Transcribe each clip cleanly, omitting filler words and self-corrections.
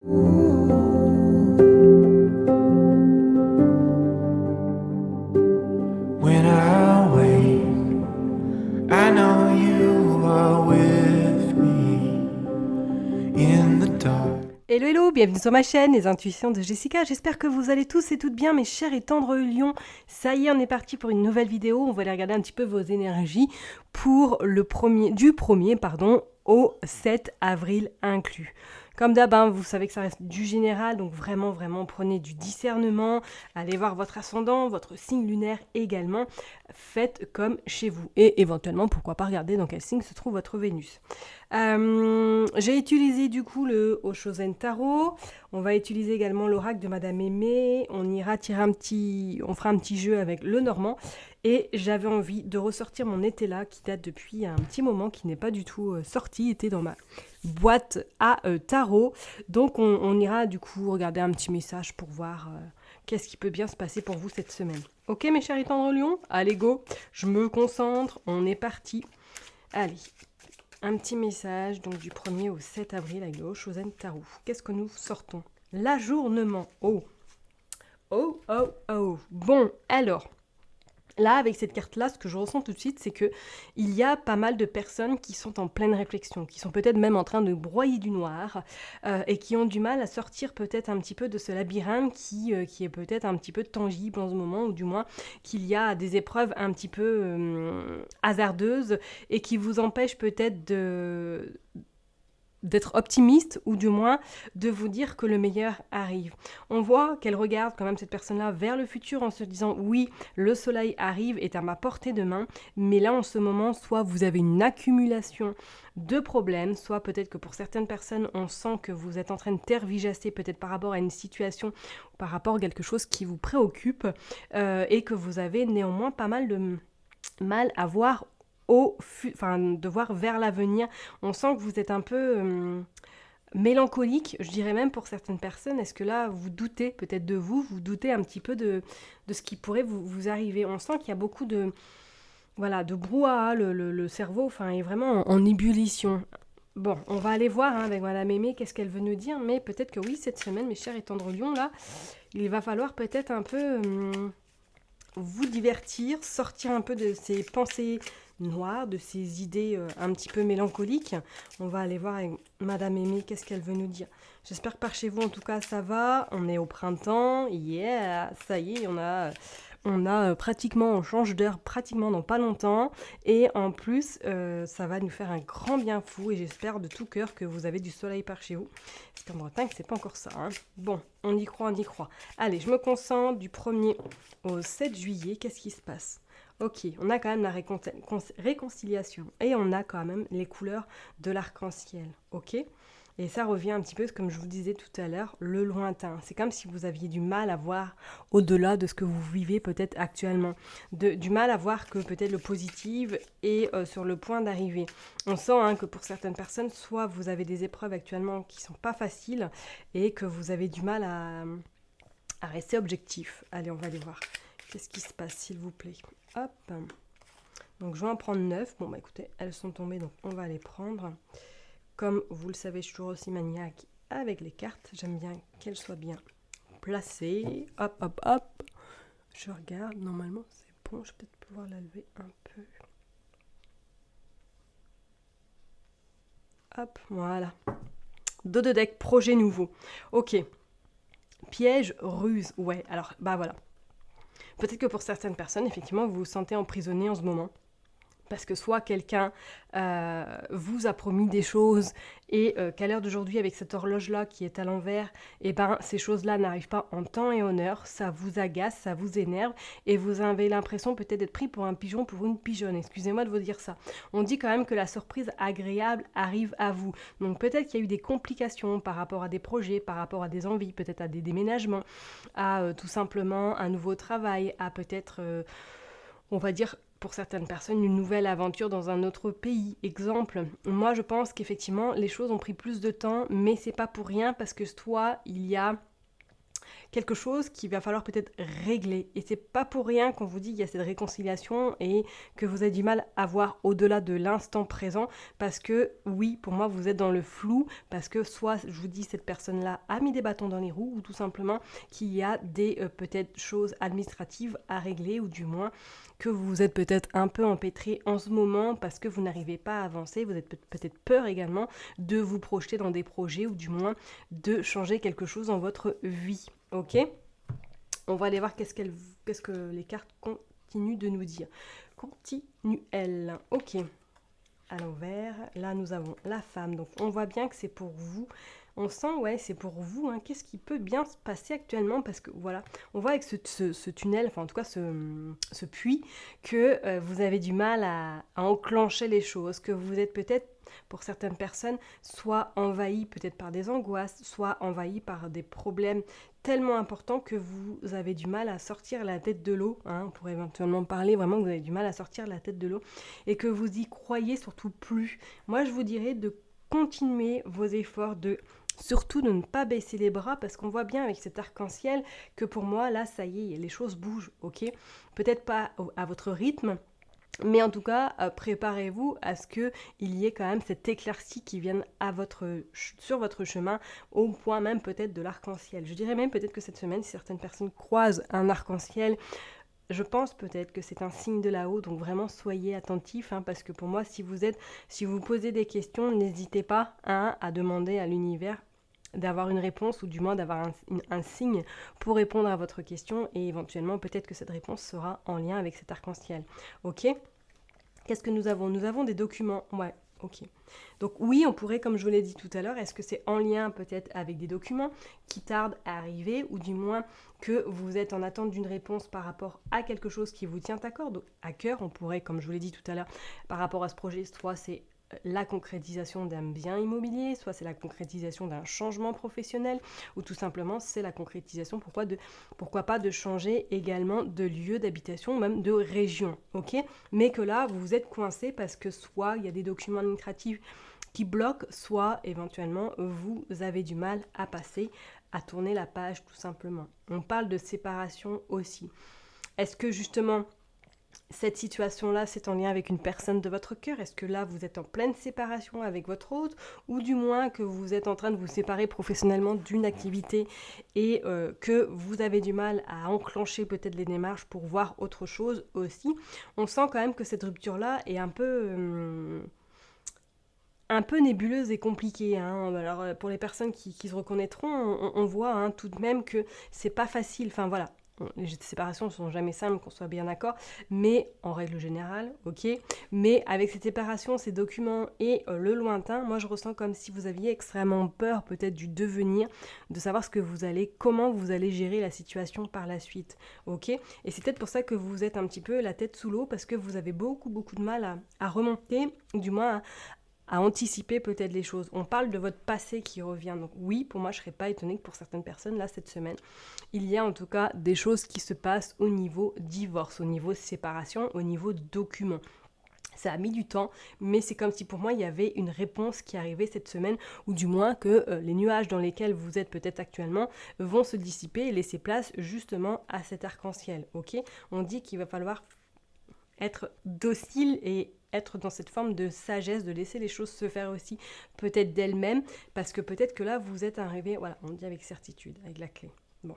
When I wake, I know you are with me in the dark. Hello hello, bienvenue sur ma chaîne, les intuitions de Jessica. J'espère que vous allez tous et toutes bien, mes chers et tendres lions. Ça y est, on est parti pour une nouvelle vidéo. On va aller regarder un petit peu vos énergies pour du 1er au 7 avril inclus. Comme d'hab, vous savez que ça reste du général, donc vraiment prenez du discernement, allez voir votre ascendant, votre signe lunaire également, faites comme chez vous. Et éventuellement, pourquoi pas regarder dans quel signe se trouve votre Vénus. J'ai utilisé du coup le Oshozen Tarot, on va utiliser également l'oracle de Madame Aimée, on fera un petit jeu avec le Normand, et j'avais envie de ressortir mon Etela qui date depuis un petit moment, qui n'est pas du tout sorti, était dans ma boîte à tarot. Donc on ira du coup regarder un petit message pour voir qu'est-ce qui peut bien se passer pour vous cette semaine. Ok mes chers et tendres lions, allez go, je me concentre, on est parti. Allez, un petit message donc du 1er au 7 avril avec le Oshozen Tarot. Qu'est-ce que nous sortons? L'ajournement. Oh. Bon, alors... Là, avec cette carte-là, ce que je ressens tout de suite, c'est que il y a pas mal de personnes qui sont en pleine réflexion, qui sont peut-être même en train de broyer du noir et qui ont du mal à sortir peut-être un petit peu de ce labyrinthe qui est peut-être un petit peu tangible en ce moment, ou du moins qu'il y a des épreuves un petit peu hasardeuses et qui vous empêchent peut-être d'être optimiste, ou du moins de vous dire que le meilleur arrive. On voit qu'elle regarde quand même cette personne-là vers le futur en se disant oui, le soleil arrive, est à ma portée de main, mais là en ce moment, soit vous avez une accumulation de problèmes, soit peut-être que pour certaines personnes, on sent que vous êtes en train de tergiverser peut-être par rapport à une situation ou par rapport à quelque chose qui vous préoccupe et que vous avez néanmoins pas mal de mal à voir de voir vers l'avenir. On sent que vous êtes un peu mélancolique, je dirais même pour certaines personnes. Est-ce que là, vous doutez peut-être de vous doutez un petit peu de ce qui pourrait vous arriver. On sent qu'il y a beaucoup de brouhaha, le cerveau est vraiment en ébullition. Bon, on va aller voir avec Madame Aimée qu'est-ce qu'elle veut nous dire, mais peut-être que oui, cette semaine, mes chers et tendres lions, là, il va falloir peut-être un peu vous divertir, sortir un peu de ces pensées noires, de ces idées un petit peu mélancoliques. On va aller voir avec Madame Aimée qu'est-ce qu'elle veut nous dire. J'espère que par chez vous, en tout cas, ça va. On est au printemps, yeah, ça y est, on change d'heure pratiquement dans pas longtemps, et en plus ça va nous faire un grand bien fou, et j'espère de tout cœur que vous avez du soleil par chez vous, parce qu'en Bretagne c'est pas encore ça, Bon, on y croit. Allez, je me concentre du 1er au 7 juillet, qu'est-ce qui se passe? Ok, on a quand même la réconciliation, et on a quand même les couleurs de l'arc-en-ciel, ok? Et ça revient un petit peu, comme je vous disais tout à l'heure, le lointain. C'est comme si vous aviez du mal à voir au-delà de ce que vous vivez peut-être actuellement. Du mal à voir que peut-être le positif est sur le point d'arriver. On sent que pour certaines personnes, soit vous avez des épreuves actuellement qui ne sont pas faciles et que vous avez du mal à rester objectif. Allez, on va aller voir. Qu'est-ce qui se passe, s'il vous plaît? Hop. Donc, je vais en prendre 9. Bon, écoutez, elles sont tombées, donc on va les prendre. Comme vous le savez, je suis toujours aussi maniaque avec les cartes. J'aime bien qu'elles soient bien placées. Hop. Je regarde. Normalement, c'est bon. Je vais peut-être pouvoir la lever un peu. Hop, voilà. Dos de deck, projet nouveau. Ok. Piège, ruse. Ouais, alors, voilà. Peut-être que pour certaines personnes, effectivement, vous vous sentez emprisonné en ce moment. Parce que soit quelqu'un vous a promis des choses et qu'à l'heure d'aujourd'hui, avec cette horloge-là qui est à l'envers, ces choses-là n'arrivent pas en temps et en heure, ça vous agace, ça vous énerve, et vous avez l'impression peut-être d'être pris pour un pigeon, pour une pigeonne. Excusez-moi de vous dire ça. On dit quand même que la surprise agréable arrive à vous. Donc peut-être qu'il y a eu des complications par rapport à des projets, par rapport à des envies, peut-être à des déménagements, à tout simplement un nouveau travail, à peut-être, on va dire, pour certaines personnes, une nouvelle aventure dans un autre pays. Exemple, moi je pense qu'effectivement les choses ont pris plus de temps, mais c'est pas pour rien, parce que soit il y a quelque chose qu'il va falloir peut-être régler. Et c'est pas pour rien qu'on vous dit qu'il y a cette réconciliation et que vous avez du mal à voir au-delà de l'instant présent, parce que oui, pour moi, vous êtes dans le flou, parce que soit, je vous dis, cette personne-là a mis des bâtons dans les roues, ou tout simplement qu'il y a des peut-être choses administratives à régler, ou du moins que vous êtes peut-être un peu empêtré en ce moment parce que vous n'arrivez pas à avancer, vous êtes peut-être peur également de vous projeter dans des projets, ou du moins de changer quelque chose dans votre vie, ok? On va aller voir qu'est-ce que les cartes continuent de nous dire. Continuelles, ok. À l'envers, là nous avons la femme, donc on voit bien que c'est pour vous. On sent, ouais, c'est pour vous, hein. Qu'est-ce qui peut bien se passer actuellement, parce que voilà, on voit avec ce tunnel, enfin en tout cas ce puits, que vous avez du mal à enclencher les choses, que vous êtes peut-être, pour certaines personnes, soit envahi peut-être par des angoisses, soit envahi par des problèmes tellement importants que vous avez du mal à sortir la tête de l'eau, hein. On pourrait éventuellement parler vraiment que vous avez du mal à sortir la tête de l'eau, et que vous y croyez surtout plus. Moi je vous dirais de continuer vos efforts, surtout de ne pas baisser les bras, parce qu'on voit bien avec cet arc-en-ciel que pour moi, là, ça y est, les choses bougent, ok? Peut-être pas à votre rythme, mais en tout cas, préparez-vous à ce qu'il y ait quand même cette éclaircie qui vienne sur votre chemin, au point même peut-être de l'arc-en-ciel. Je dirais même peut-être que cette semaine, si certaines personnes croisent un arc-en-ciel, je pense peut-être que c'est un signe de là-haut, donc vraiment soyez attentifs, hein, parce que pour moi, si vous posez des questions, n'hésitez pas à demander à l'univers d'avoir une réponse, ou du moins d'avoir un signe pour répondre à votre question, et éventuellement peut-être que cette réponse sera en lien avec cet arc-en-ciel. Ok ? Qu'est-ce que nous avons ? Nous avons des documents. Ouais, ok. Donc oui, on pourrait, comme je vous l'ai dit tout à l'heure, est-ce que c'est en lien peut-être avec des documents qui tardent à arriver, ou du moins que vous êtes en attente d'une réponse par rapport à quelque chose qui vous tient à cœur. On pourrait, comme je vous l'ai dit tout à l'heure, par rapport à ce projet, soit c'est la concrétisation d'un bien immobilier, soit c'est la concrétisation d'un changement professionnel, ou tout simplement c'est la concrétisation, pourquoi pas de changer également de lieu d'habitation, ou même de région, ok ? Mais que là, vous êtes coincé parce que soit il y a des documents administratifs qui bloquent, soit éventuellement vous avez du mal à passer, à tourner la page tout simplement. On parle de séparation aussi. Est-ce que justement cette situation-là, c'est en lien avec une personne de votre cœur? Est-ce que là, vous êtes en pleine séparation avec votre hôte, ou du moins que vous êtes en train de vous séparer professionnellement d'une activité, et que vous avez du mal à enclencher peut-être les démarches pour voir autre chose aussi? On sent quand même que cette rupture-là est un peu nébuleuse et compliquée, hein. Alors pour les personnes qui se reconnaîtront, on voit, hein, tout de même que c'est pas facile. Enfin voilà, les séparations ne sont jamais simples, qu'on soit bien d'accord, mais en règle générale, ok. Mais avec cette séparation, ces documents et le lointain, moi je ressens comme si vous aviez extrêmement peur peut-être du devenir, de savoir comment vous allez gérer la situation par la suite, ok. Et c'est peut-être pour ça que vous êtes un petit peu la tête sous l'eau, parce que vous avez beaucoup de mal à remonter, du moins à anticiper peut-être les choses. On parle de votre passé qui revient. Donc oui, pour moi, je ne serais pas étonnée que pour certaines personnes, là, cette semaine, il y a en tout cas des choses qui se passent au niveau divorce, au niveau séparation, au niveau document. Ça a mis du temps, mais c'est comme si pour moi, il y avait une réponse qui arrivait cette semaine, ou du moins que les nuages dans lesquels vous êtes peut-être actuellement vont se dissiper et laisser place justement à cet arc-en-ciel. Ok ? On dit qu'il va falloir être docile et être dans cette forme de sagesse, de laisser les choses se faire aussi, peut-être d'elles-mêmes, parce que peut-être que là, vous êtes arrivé, voilà, on dit avec certitude, avec la clé. Bon.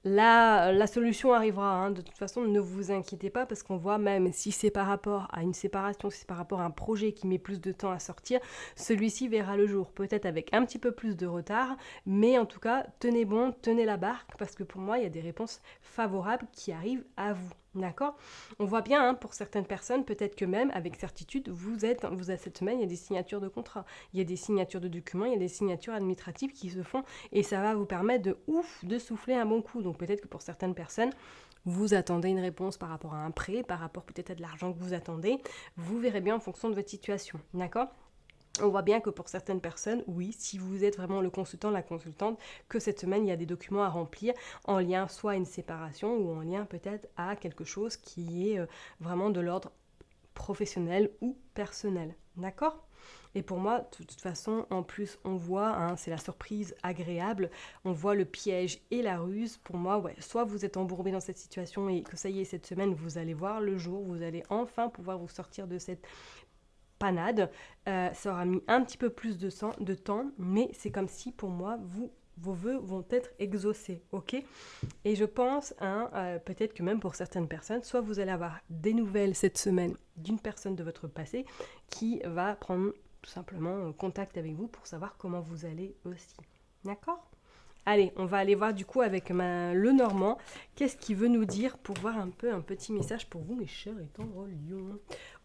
La solution arrivera, hein. De toute façon, ne vous inquiétez pas, parce qu'on voit, même si c'est par rapport à une séparation, si c'est par rapport à un projet qui met plus de temps à sortir, celui-ci verra le jour, peut-être avec un petit peu plus de retard, mais en tout cas, tenez bon, tenez la barque, parce que pour moi, il y a des réponses favorables qui arrivent à vous. D'accord ? On voit bien, hein, pour certaines personnes, peut-être que même avec certitude, vous êtes cette semaine, il y a des signatures de contrats, il y a des signatures de documents, il y a des signatures administratives qui se font, et ça va vous permettre de souffler un bon coup. Donc peut-être que pour certaines personnes, vous attendez une réponse par rapport à un prêt, par rapport peut-être à de l'argent que vous attendez. Vous verrez bien en fonction de votre situation. D'accord ? On voit bien que pour certaines personnes, oui, si vous êtes vraiment le consultant, la consultante, que cette semaine, il y a des documents à remplir en lien soit à une séparation, ou en lien peut-être à quelque chose qui est vraiment de l'ordre professionnel ou personnel. D'accord? Et pour moi, de toute façon, en plus, on voit, hein, c'est la surprise agréable, on voit le piège et la ruse. Pour moi, ouais, soit vous êtes embourbé dans cette situation et que ça y est, cette semaine, vous allez voir le jour, vous allez enfin pouvoir vous sortir de cette panade. Ça aura mis un petit peu plus de temps, mais c'est comme si, pour moi, vos vœux vont être exaucés, ok? Et je pense, hein, peut-être que même pour certaines personnes, soit vous allez avoir des nouvelles cette semaine d'une personne de votre passé qui va prendre tout simplement contact avec vous pour savoir comment vous allez aussi. D'accord? Allez, on va aller voir du coup avec le Normand, qu'est-ce qu'il veut nous dire pour voir un peu un petit message pour vous, mes chers et tendres lions.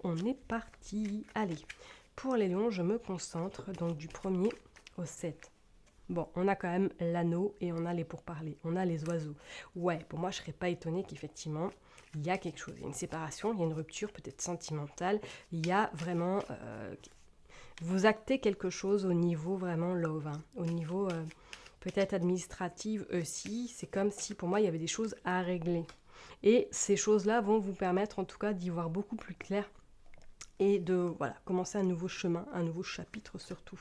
On est parti. Allez, pour les lions, je me concentre donc du 1er au 7. Bon, on a quand même l'anneau et on a les pourparlers, on a les oiseaux. Ouais, pour moi, je ne serais pas étonnée qu'effectivement, il y a quelque chose. Il y a une séparation, il y a une rupture peut-être sentimentale. Il y a vraiment... vous actez quelque chose au niveau vraiment love, hein, au niveau peut-être administratif aussi. C'est comme si pour moi, il y avait des choses à régler. Et ces choses-là vont vous permettre en tout cas d'y voir beaucoup plus clair et de commencer un nouveau chemin, un nouveau chapitre surtout.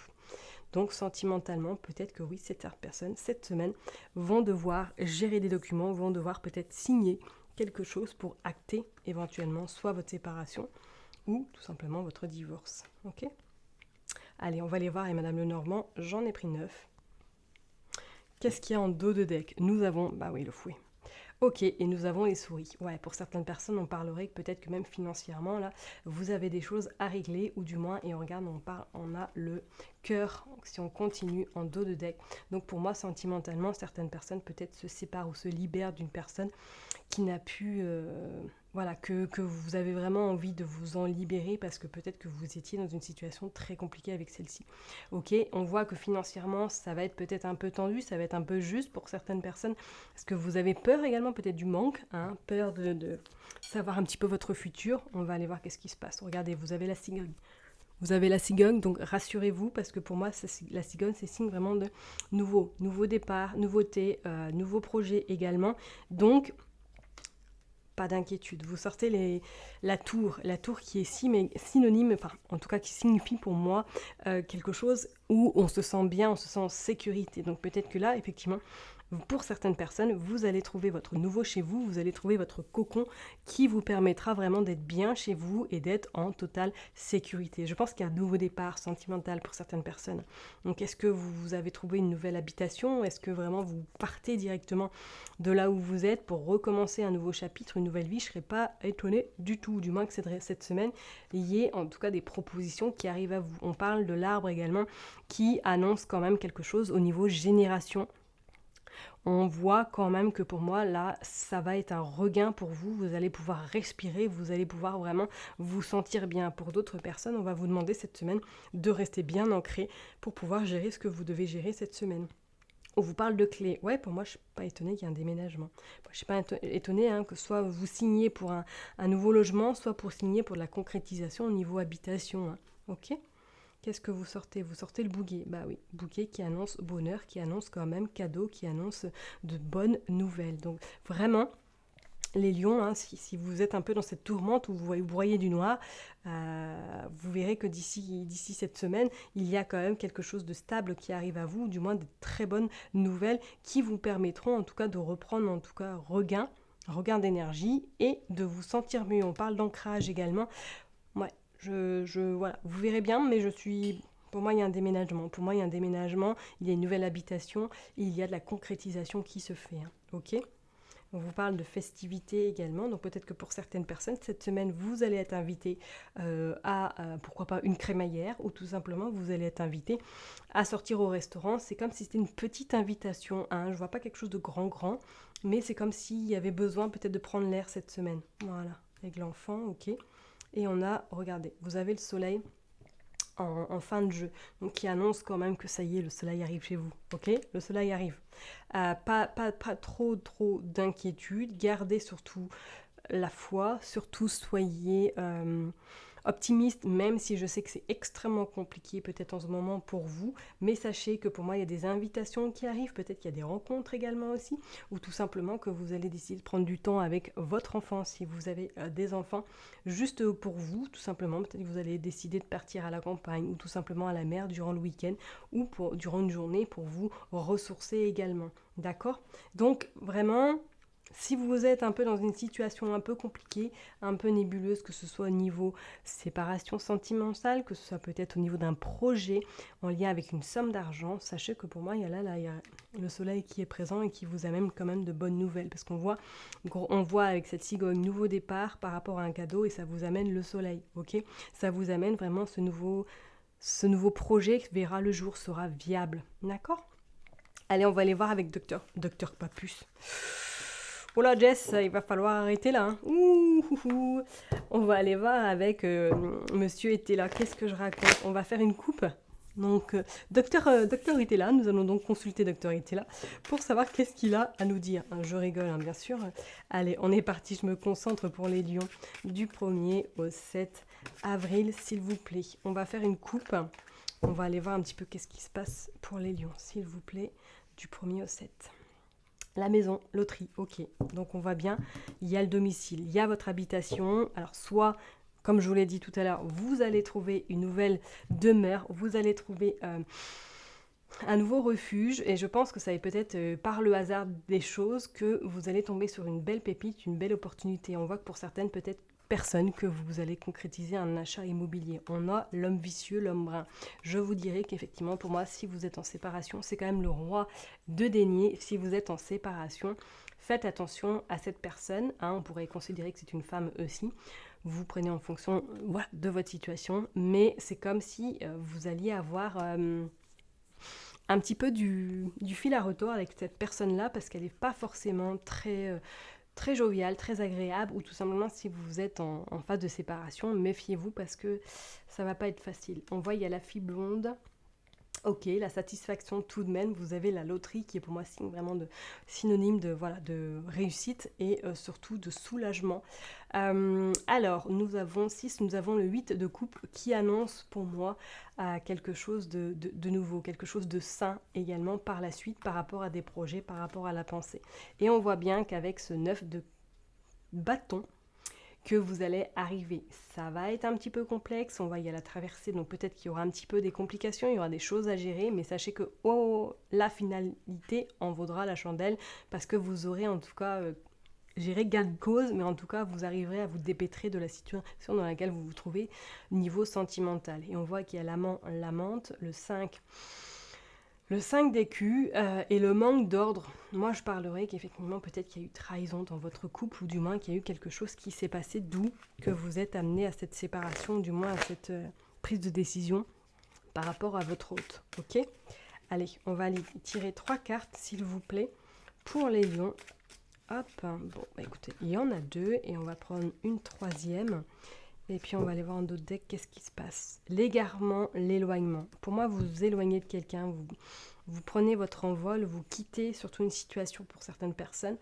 Donc sentimentalement, peut-être que oui, certaines personnes, cette semaine, vont devoir gérer des documents, vont devoir peut-être signer quelque chose pour acter éventuellement soit votre séparation ou tout simplement votre divorce. Ok ? Allez, on va aller voir, et Madame Lenormand, j'en ai pris 9. Qu'est-ce qu'il y a en dos de deck? Nous avons, bah oui, le fouet. Ok, et nous avons les souris. Ouais, pour certaines personnes, on parlerait que peut-être que même financièrement, là, vous avez des choses à régler, ou du moins, et on regarde, on a le cœur, si on continue en dos de deck. Donc pour moi, sentimentalement, certaines personnes peut-être se séparent ou se libèrent d'une personne qui n'a pu... que vous avez vraiment envie de vous en libérer parce que peut-être que vous étiez dans une situation très compliquée avec celle-ci. Ok, on voit que financièrement, ça va être peut-être un peu tendu, ça va être un peu juste pour certaines personnes. Est-ce que vous avez peur également peut-être du manque, hein, peur de savoir un petit peu votre futur? On va aller voir qu'est-ce qui se passe. Regardez, vous avez la cigogne. Vous avez la cigogne, donc rassurez-vous, parce que pour moi, la cigogne, c'est signe vraiment de nouveau départ, nouveauté, nouveau projet également. Donc, pas d'inquiétude. Vous sortez la tour qui est synonyme, enfin en tout cas qui signifie pour moi quelque chose où on se sent bien, on se sent en sécurité. Donc peut-être que là, effectivement, pour certaines personnes, vous allez trouver votre nouveau chez vous, vous allez trouver votre cocon qui vous permettra vraiment d'être bien chez vous et d'être en totale sécurité. Je pense qu'il y a un nouveau départ sentimental pour certaines personnes. Donc est-ce que vous avez trouvé une nouvelle habitation? Est-ce que vraiment vous partez directement de là où vous êtes pour recommencer un nouveau chapitre, une nouvelle vie? Je ne serais pas étonnée du tout, du moins que cette semaine, il y ait en tout cas des propositions qui arrivent à vous. On parle de l'arbre également qui annonce quand même quelque chose au niveau génération. On voit quand même que pour moi, là, ça va être un regain pour vous. Vous allez pouvoir respirer, vous allez pouvoir vraiment vous sentir bien. Pour d'autres personnes, on va vous demander cette semaine de rester bien ancré pour pouvoir gérer ce que vous devez gérer cette semaine. On vous parle de clés. Ouais, pour moi, je ne suis pas étonnée qu'il y ait un déménagement. Je ne suis pas étonnée que soit vous signez pour un nouveau logement, soit pour signer pour de la concrétisation au niveau habitation. Hein. Ok ? Qu'est-ce que vous sortez? Vous sortez le bouquet. Bah oui, bouquet qui annonce bonheur, qui annonce quand même cadeau, qui annonce de bonnes nouvelles. Donc vraiment, les lions, hein, si vous êtes un peu dans cette tourmente où vous voyez du noir, vous verrez que d'ici cette semaine, il y a quand même quelque chose de stable qui arrive à vous, ou du moins de très bonnes nouvelles qui vous permettront en tout cas de reprendre en tout cas regain d'énergie et de vous sentir mieux. On parle d'ancrage également. Ouais. Voilà, vous verrez bien, mais pour moi, il y a un déménagement. Pour moi, il y a un déménagement, il y a une nouvelle habitation, et il y a de la concrétisation qui se fait. Hein. Ok ? On vous parle de festivités également, donc peut-être que pour certaines personnes, cette semaine, vous allez être invité pourquoi pas, une crémaillère, ou tout simplement, vous allez être invité à sortir au restaurant. C'est comme si c'était une petite invitation. Hein. Je ne vois pas quelque chose de grand, mais c'est comme s'il y avait besoin peut-être de prendre l'air cette semaine. Voilà, avec l'enfant, ok ? Et on a, regardez, vous avez le soleil en fin de jeu, donc qui annonce quand même que ça y est, le soleil arrive chez vous, ok? Le soleil arrive. Pas trop d'inquiétude, gardez surtout la foi, surtout soyez optimiste, même si je sais que c'est extrêmement compliqué peut-être en ce moment pour vous, mais sachez que pour moi il y a des invitations qui arrivent, peut-être qu'il y a des rencontres également aussi, ou tout simplement que vous allez décider de prendre du temps avec votre enfant si vous avez des enfants, juste pour vous, tout simplement. Peut-être que vous allez décider de partir à la campagne ou tout simplement à la mer durant le week-end ou durant une journée pour vous ressourcer également. D'accord? Donc vraiment, si vous êtes un peu dans une situation un peu compliquée, un peu nébuleuse, que ce soit au niveau séparation sentimentale, que ce soit peut-être au niveau d'un projet en lien avec une somme d'argent, sachez que pour moi, il y a le soleil qui est présent et qui vous amène quand même de bonnes nouvelles. Parce qu'on voit avec cette cigogne nouveau départ par rapport à un cadeau et ça vous amène le soleil, ok? Ça vous amène vraiment ce nouveau projet qui verra le jour, sera viable, d'accord? Allez, on va aller voir avec Docteur Papus. Oh là Jess, il va falloir arrêter là. Hein. Ouh. On va aller voir avec Monsieur était là. Qu'est-ce que je raconte? On va faire une coupe. Donc, docteur était là. Nous allons donc consulter Docteur était là pour savoir qu'est-ce qu'il a à nous dire. Je rigole, hein, bien sûr. Allez, on est parti. Je me concentre pour les lions du 1er au 7 avril, s'il vous plaît. On va faire une coupe. On va aller voir un petit peu qu'est-ce qui se passe pour les lions, s'il vous plaît, du 1er au 7. La maison, loterie, ok. Donc on va bien, il y a le domicile, il y a votre habitation. Alors soit, comme je vous l'ai dit tout à l'heure, vous allez trouver une nouvelle demeure, vous allez trouver un nouveau refuge. Et je pense que ça est peut-être par le hasard des choses que vous allez tomber sur une belle pépite, une belle opportunité. On voit que pour certaines, peut-être personne que vous allez concrétiser un achat immobilier. On a l'homme vicieux, l'homme brun. Je vous dirais qu'effectivement, pour moi, si vous êtes en séparation, c'est quand même le roi de denier. Si vous êtes en séparation, faites attention à cette personne. Hein, on pourrait considérer que c'est une femme aussi. Vous prenez en fonction de votre situation, mais c'est comme si vous alliez avoir un petit peu du fil à retordre avec cette personne-là parce qu'elle n'est pas forcément très jovial, très agréable, ou tout simplement si vous êtes en phase de séparation, méfiez-vous parce que ça va pas être facile. On voit il y a la fille blonde, ok, la satisfaction tout de même, vous avez la loterie qui est pour moi synonyme de réussite et surtout de soulagement. Alors, nous avons le 8 de coupe qui annonce pour moi quelque chose de nouveau, quelque chose de sain également par la suite par rapport à des projets, par rapport à la pensée. Et on voit bien qu'avec ce 9 de bâton, que vous allez arriver. Ça va être un petit peu complexe, on va y aller à la traversée, donc peut-être qu'il y aura un petit peu des complications, il y aura des choses à gérer, mais sachez que la finalité en vaudra la chandelle, parce que vous aurez en tout cas géré gain de cause, mais en tout cas vous arriverez à vous dépêtrer de la situation dans laquelle vous vous trouvez niveau sentimental. Et on voit qu'il y a l'amant, l'amante, le 5 d'écus et le manque d'ordre. Moi, je parlerai qu'effectivement, peut-être qu'il y a eu trahison dans votre couple, ou du moins qu'il y a eu quelque chose qui s'est passé, d'où que vous êtes amené à cette séparation, du moins à cette prise de décision par rapport à votre hôte. Ok ? Allez, on va aller tirer 3 cartes, s'il vous plaît, pour les lions. Hop, bon, écoutez, il y en a 2, et on va prendre une 3e. Et puis on va aller voir en d'autres decks qu'est-ce qui se passe. L'égarement, l'éloignement. Pour moi, vous vous éloignez de quelqu'un, vous prenez votre envol, vous quittez surtout une situation pour certaines personnes.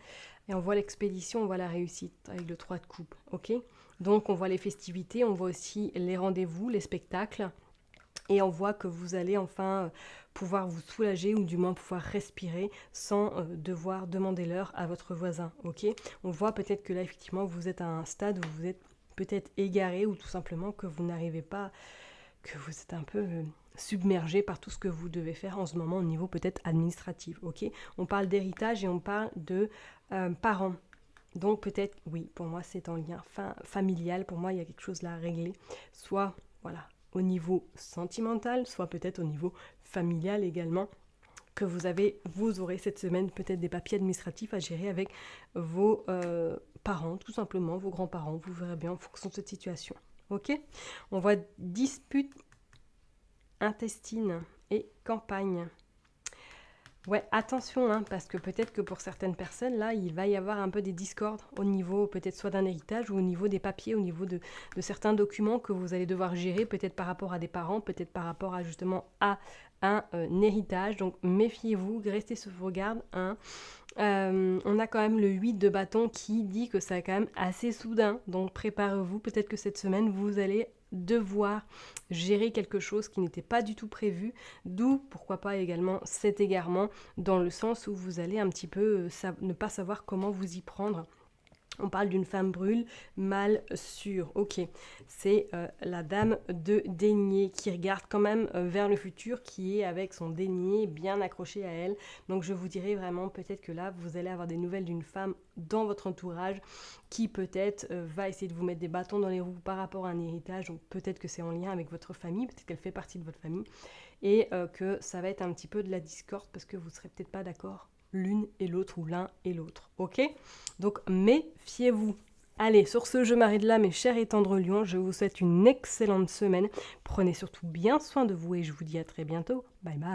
Et on voit l'expédition, on voit la réussite avec le 3 de coupe. Ok ? Donc on voit les festivités, on voit aussi les rendez-vous, les spectacles. Et on voit que vous allez enfin pouvoir vous soulager ou du moins pouvoir respirer sans devoir demander l'heure à votre voisin. Ok ? On voit peut-être que là, effectivement, vous êtes à un stade où vous êtes peut-être égaré ou tout simplement que vous n'arrivez pas, que vous êtes un peu submergé par tout ce que vous devez faire en ce moment au niveau peut-être administratif. Ok ? On parle d'héritage et on parle de parents. Donc peut-être, oui, pour moi c'est en lien familial, pour moi il y a quelque chose là à régler, soit au niveau sentimental, soit peut-être au niveau familial également, que vous aurez cette semaine peut-être des papiers administratifs à gérer avec vos parents, tout simplement, vos grands-parents, vous verrez bien en fonction de cette situation. Ok ? On voit dispute intestine et campagne. Ouais, attention, hein, parce que peut-être que pour certaines personnes, là, il va y avoir un peu des discordes au niveau peut-être soit d'un héritage ou au niveau des papiers, au niveau de certains documents que vous allez devoir gérer, peut-être par rapport à des parents, peut-être par rapport à justement à un héritage. Donc méfiez-vous, restez sur vos gardes. Hein. On a quand même le 8 de bâton qui dit que ça est quand même assez soudain. Donc préparez-vous, peut-être que cette semaine, vous allez devoir gérer quelque chose qui n'était pas du tout prévu, d'où pourquoi pas également cet égarement dans le sens où vous allez un petit peu ne pas savoir comment vous y prendre. On parle d'une femme brûle, mal sûre. Ok, c'est la dame de denier qui regarde quand même vers le futur, qui est avec son denier bien accroché à elle. Donc je vous dirais vraiment peut-être que là, vous allez avoir des nouvelles d'une femme dans votre entourage qui peut-être va essayer de vous mettre des bâtons dans les roues par rapport à un héritage. Donc peut-être que c'est en lien avec votre famille, peut-être qu'elle fait partie de votre famille. Et que ça va être un petit peu de la discorde parce que vous ne serez peut-être pas d'accord l'une et l'autre ou l'un et l'autre, ok? Donc méfiez-vous. Allez, sur ce, je m'arrête là, mes chers et tendres lions. Je vous souhaite une excellente semaine. Prenez surtout bien soin de vous et je vous dis à très bientôt. Bye bye.